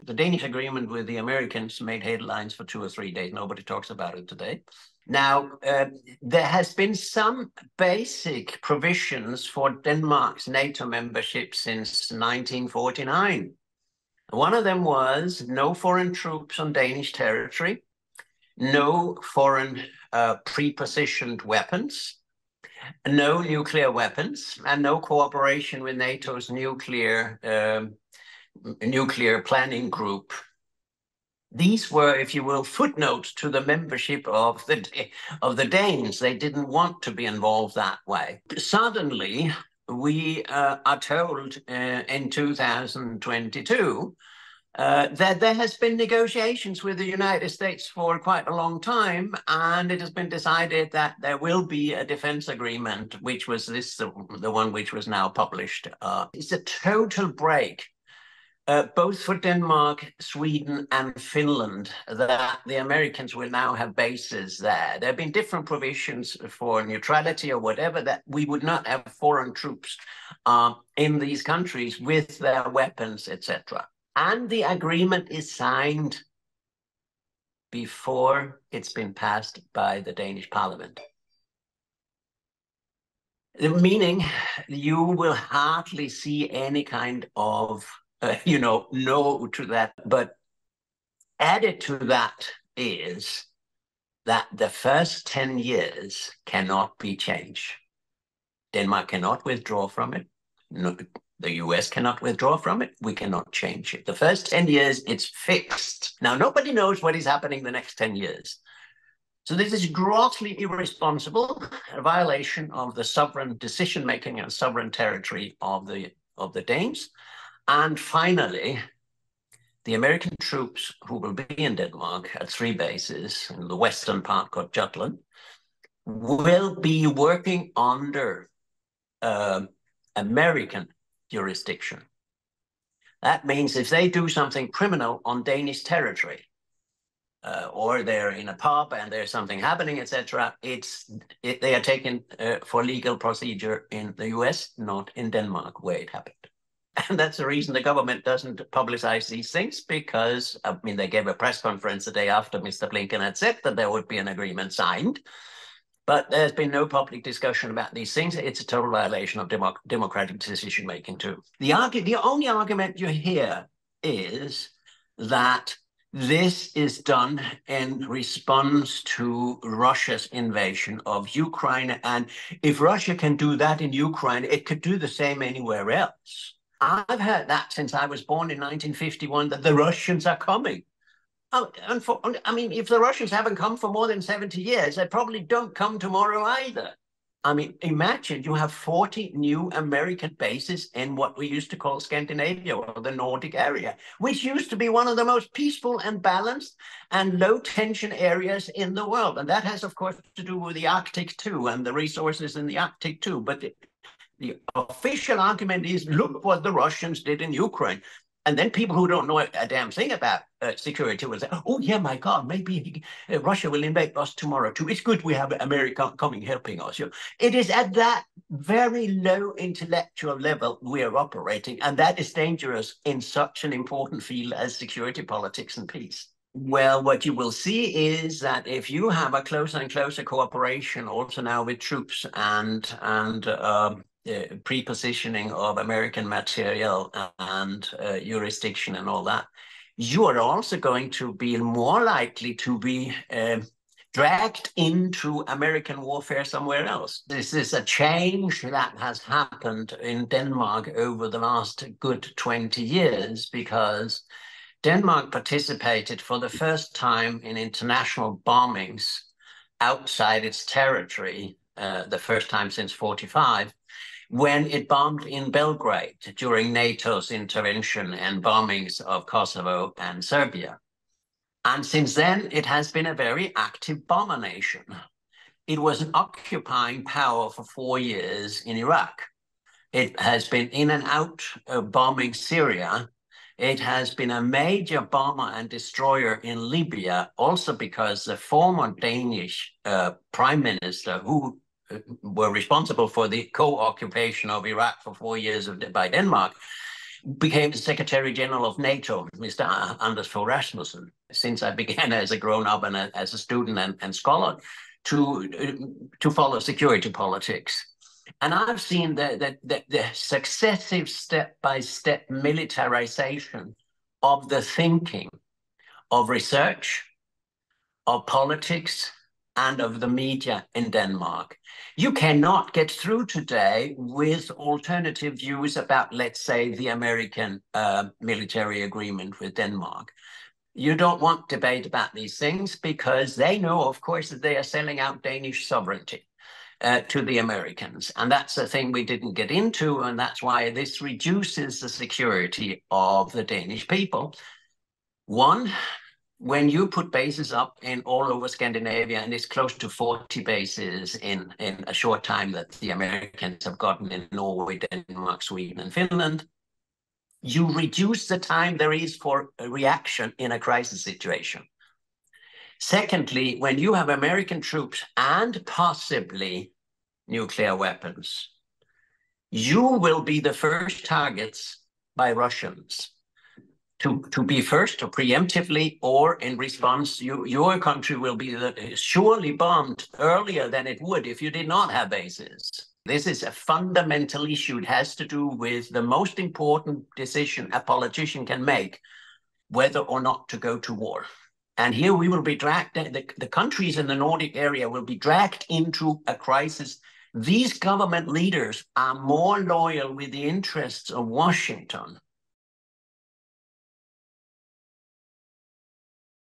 The Danish agreement with the Americans made headlines for 2 or 3 days. Nobody talks about it today. Now, there has been some basic provisions for Denmark's NATO membership since 1949. One of them was no foreign troops on Danish territory, no foreign pre-positioned weapons, no nuclear weapons, and no cooperation with NATO's nuclear planning group. These were, if you will, footnotes to the membership of the Danes. They didn't want to be involved that way. Suddenly, we are told in 2022 that there has been negotiations with the United States for quite a long time, and it has been decided that there will be a defense agreement, which was the one which was now published. It's a total break. Both for Denmark, Sweden, and Finland, that the Americans will now have bases there. There have been different provisions for neutrality or whatever, that we would not have foreign troops in these countries with their weapons, etc. And the agreement is signed before it's been passed by the Danish parliament. Meaning you will hardly see any kind of no to that. But added to that is that the first 10 years cannot be changed. Denmark cannot withdraw from it. No, the US cannot withdraw from it. We cannot change it. The first 10 years, it's fixed. Now, nobody knows what is happening the next 10 years. So this is grossly irresponsible, a violation of the sovereign decision-making and sovereign territory of the Danes. And finally, the American troops who will be in Denmark at 3 bases, in the western part called Jutland, will be working under American jurisdiction. That means if they do something criminal on Danish territory, or they're in a pub and there's something happening, etc., they are taken for legal procedure in the US, not in Denmark, where it happened. And that's the reason the government doesn't publicize these things, because, I mean, they gave a press conference the day after Mr. Blinken had said that there would be an agreement signed, but there's been no public discussion about these things. It's a total violation of democratic decision-making too. The only argument you hear is that this is done in response to Russia's invasion of Ukraine. And if Russia can do that in Ukraine, it could do the same anywhere else. I've heard that since I was born in 1951, that the Russians are coming. I mean, if the Russians haven't come for more than 70 years, they probably don't come tomorrow either. I mean, imagine you have 40 new American bases in what we used to call Scandinavia, or the Nordic area, which used to be one of the most peaceful and balanced and low tension areas in the world. And that has, of course, to do with the Arctic too, and the resources in the Arctic too. But the official argument is, look what the Russians did in Ukraine. And then people who don't know a damn thing about security will say, oh, yeah, my God, maybe Russia will invade us tomorrow too. It's good we have America coming helping us. It is at that very low intellectual level we are operating, and that is dangerous in such an important field as security, politics, and peace. Well, what you will see is that if you have a closer and closer cooperation also now with troops and pre-positioning of American material and jurisdiction and all that, you are also going to be more likely to be dragged into American warfare somewhere else. This is a change that has happened in Denmark over the last good 20 years, because Denmark participated for the first time in international bombings outside its territory, the first time since 1945, when it bombed in Belgrade during NATO's intervention and bombings of Kosovo and Serbia. And since then, it has been a very active bomber nation. It was an occupying power for 4 years in Iraq. It has been in and out bombing Syria. It has been a major bomber and destroyer in Libya, also because the former Danish prime minister, who were responsible for the co-occupation of Iraq for 4 years by Denmark, became the Secretary General of NATO, Mr. Anders Fogh Rasmussen, since I began as a grown-up and as a student and scholar to follow security politics. And I've seen the successive step-by-step militarization of the thinking, of research, of politics, and of the media in Denmark. You cannot get through today with alternative views about, let's say, the American military agreement with Denmark. You don't want debate about these things because they know, of course, that they are selling out Danish sovereignty to the Americans. And that's a thing we didn't get into, and that's why this reduces the security of the Danish people. One, when you put bases up in all over Scandinavia, and it's close to 40 bases in a short time that the Americans have gotten in Norway, Denmark, Sweden, and Finland, you reduce the time there is for a reaction in a crisis situation. Secondly, when you have American troops and possibly nuclear weapons, you will be the first targets by Russians. To be first, or preemptively, or in response, your country will be surely bombed earlier than it would if you did not have bases. This is a fundamental issue. It has to do with the most important decision a politician can make, whether or not to go to war. And here we will be dragged, the countries in the Nordic area will be dragged into a crisis. These government leaders are more loyal with the interests of Washington